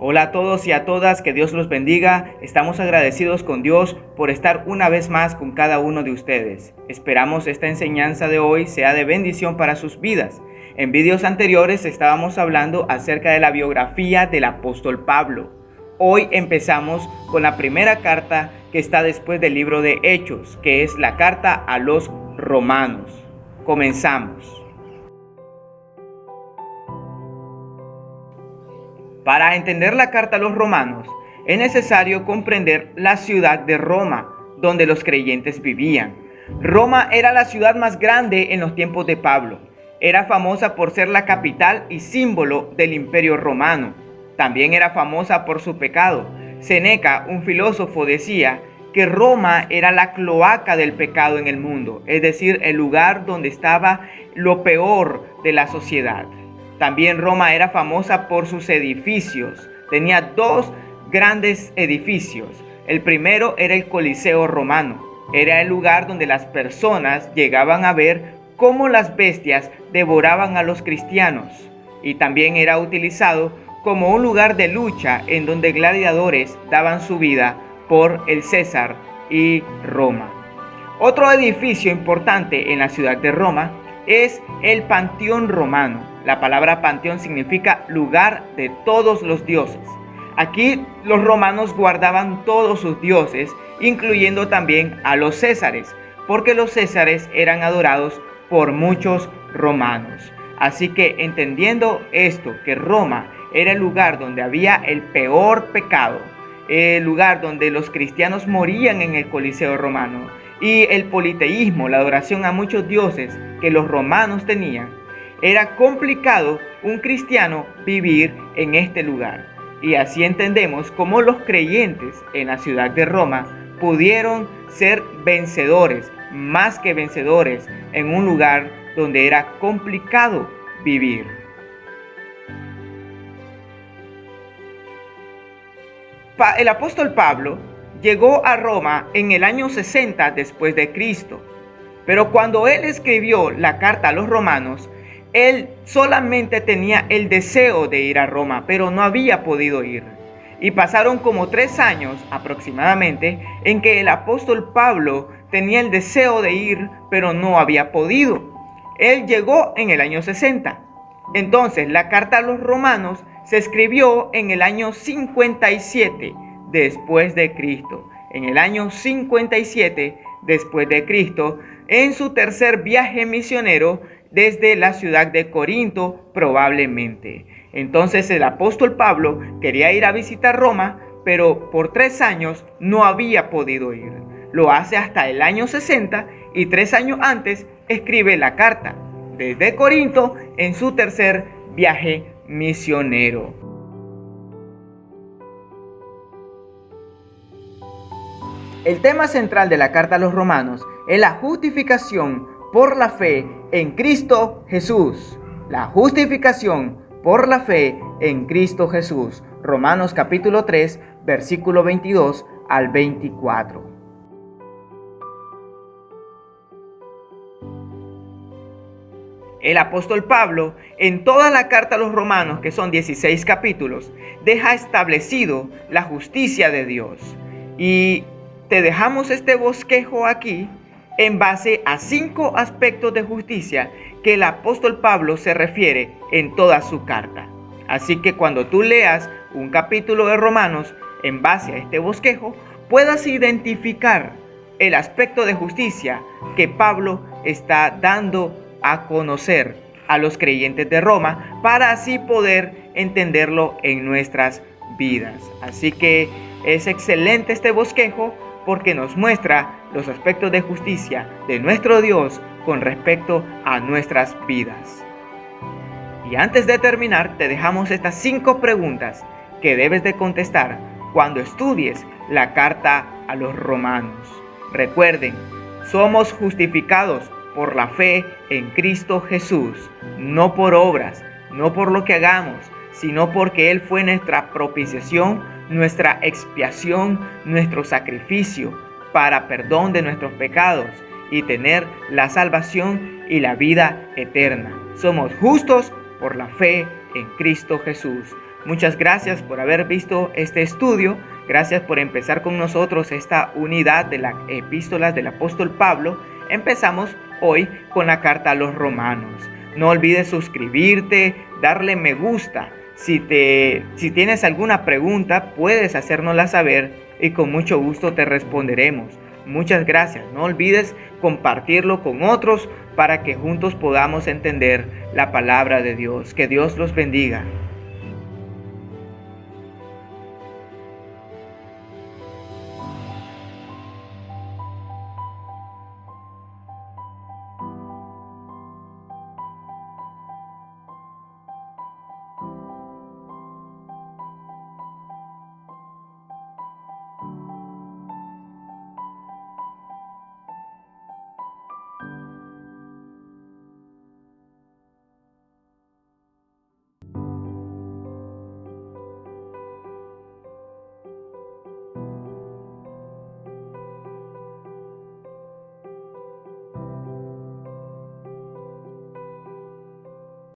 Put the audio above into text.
Hola a todos y a todas, que Dios los bendiga. Estamos agradecidos con Dios por estar una vez más con cada uno de ustedes. Esperamos esta enseñanza de hoy sea de bendición para sus vidas. En vídeos anteriores estábamos hablando acerca de la biografía del apóstol Pablo. Hoy empezamos con la primera carta que está después del libro de Hechos, que es la carta a los romanos. Comenzamos. Para entender la carta a los romanos, es necesario comprender la ciudad de Roma, donde los creyentes vivían. Roma era la ciudad más grande en los tiempos de Pablo. Era famosa por ser la capital y símbolo del imperio romano. También era famosa por su pecado. Séneca, un filósofo, decía que Roma era la cloaca del pecado en el mundo, es decir, el lugar donde estaba lo peor de la sociedad. También Roma era famosa por sus edificios. Tenía dos grandes edificios. El primero era el Coliseo romano. Era el lugar donde las personas llegaban a ver cómo las bestias devoraban a los cristianos. Y también era utilizado como un lugar de lucha en donde gladiadores daban su vida por el César y Roma. Otro edificio importante en la ciudad de Roma es el Panteón romano. La palabra panteón significa lugar de todos los dioses. Aquí los romanos guardaban todos sus dioses, incluyendo también a los césares, porque los césares eran adorados por muchos romanos. Así que entendiendo esto, que Roma era el lugar donde había el peor pecado, el lugar donde los cristianos morían en el Coliseo romano, y el politeísmo, la adoración a muchos dioses que los romanos tenían, era complicado un cristiano vivir en este lugar. Y así entendemos cómo los creyentes en la ciudad de Roma pudieron ser vencedores, más que vencedores, en un lugar donde era complicado vivir. El apóstol Pablo llegó a Roma en el año 60 después de Cristo. Pero cuando él escribió la carta a los romanos, él solamente tenía el deseo de ir a Roma, pero no había podido ir. Y pasaron como 3 años aproximadamente en que el apóstol Pablo tenía el deseo de ir, pero no había podido. Él llegó en el año 60. Entonces, la carta a los romanos se escribió en el año 57 después de Cristo. En el año 57 después de Cristo, en su tercer viaje misionero desde la ciudad de Corinto, probablemente. Entonces el apóstol Pablo quería ir a visitar Roma, pero por 3 años no había podido ir. Lo hace hasta el año 60 y 3 años antes escribe la carta desde Corinto en su tercer viaje misionero. El tema central de la carta a los romanos es la justificación por la fe en Cristo Jesús. La justificación por la fe en Cristo Jesús. Romanos capítulo 3, versículo 22 al 24. El apóstol Pablo, en toda la carta a los romanos, que son 16 capítulos, deja establecido la justicia de Dios. Y te dejamos este bosquejo aquí en base a 5 aspectos de justicia que el apóstol Pablo se refiere en toda su carta. Así que cuando tú leas un capítulo de Romanos en base a este bosquejo, puedas identificar el aspecto de justicia que Pablo está dando a conocer a los creyentes de Roma, para así poder entenderlo en nuestras vidas. Así que es excelente este bosquejo, porque nos muestra los aspectos de justicia de nuestro Dios con respecto a nuestras vidas. Y antes de terminar, te dejamos estas 5 preguntas que debes de contestar cuando estudies la carta a los romanos. Recuerden, somos justificados por la fe en Cristo Jesús, no por obras, no por lo que hagamos, sino porque Él fue nuestra propiciación, nuestra expiación, nuestro sacrificio para perdón de nuestros pecados y tener la salvación y la vida eterna. Somos justos por la fe en Cristo Jesús. Muchas gracias por haber visto este estudio. Gracias por empezar con nosotros esta unidad de las epístolas del apóstol Pablo. Empezamos hoy con la carta a los romanos. No olvides suscribirte, darle me gusta. Si tienes alguna pregunta, puedes hacérnosla saber y con mucho gusto te responderemos. Muchas gracias. No olvides compartirlo con otros para que juntos podamos entender la palabra de Dios. Que Dios los bendiga.